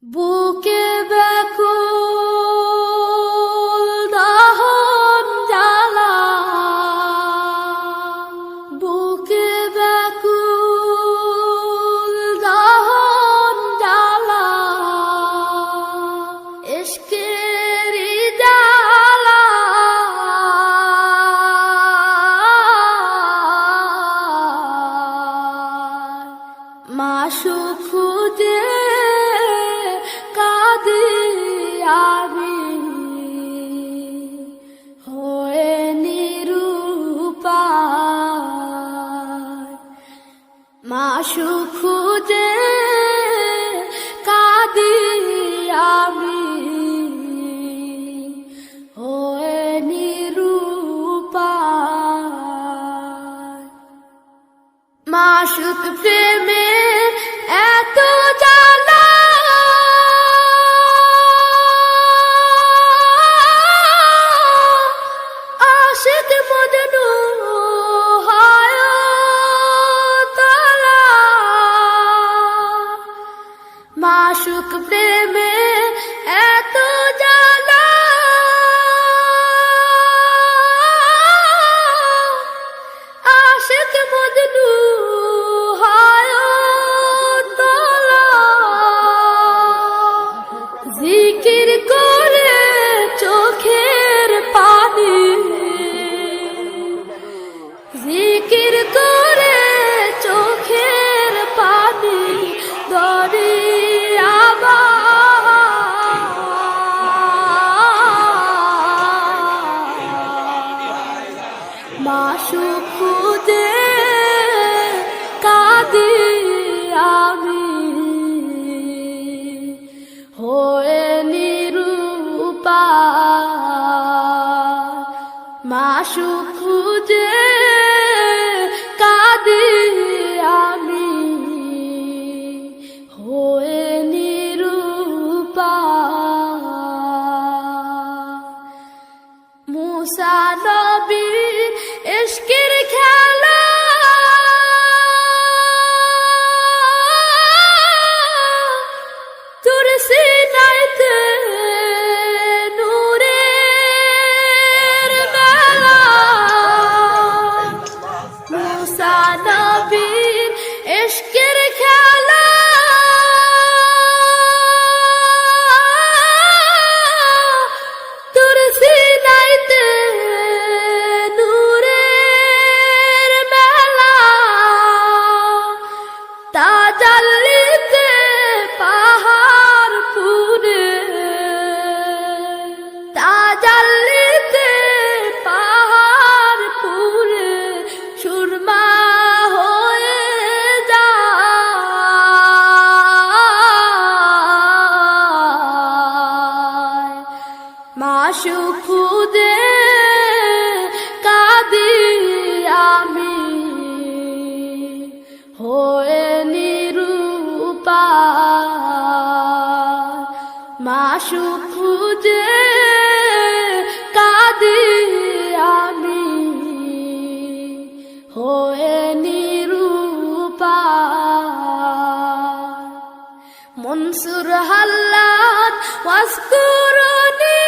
বুকে ব্যাকুল দাহন জ্বালা, বুকে ব্যাকুল দাহন জ্বালা, ইশকেরি জ্বালা, মাশুক খুঁজে কাঁদি আমি হয়ে নিরুপায়, মাশুক খুঁজে কাঁদি আমি হয়ে নিরুপায়। মাশুক প্রেমে এত জ্বালা, আশিক মজনু হয় তলা, মাশুক প্রেমে এত জ্বালা, আশিক মজনু হয় তলা। জিকির করে চোখের পানি, জিকির করে চোখের পানি দরিয়াবা, মাশুক খুঁজে কাঁদি আমি হয়ে নিরুপায়, মাশুক খুঁজে কাঁদি আমি হয়ে নিরুপায়। মুসা নবীর ইশকের খেলা, তুর সিনাইতে নূরের মেলা, মুসা নবীর ইশকের খেলা, তুর সিনাইতে নূরের মেলা, তাজাল্লিতে পাহাড় পুরে, তাজাল্লিতে পাহাড় পুরে সুরমা হয়ে যায়, মাশুক খুঁজে কাঁদি আমি হয়ে নিরুপায়, মাশুক খুঁজে কাঁদি আমি হয়ে নিরুপায়। মনসুর হাল্লাদ ওয়াজকুরুনি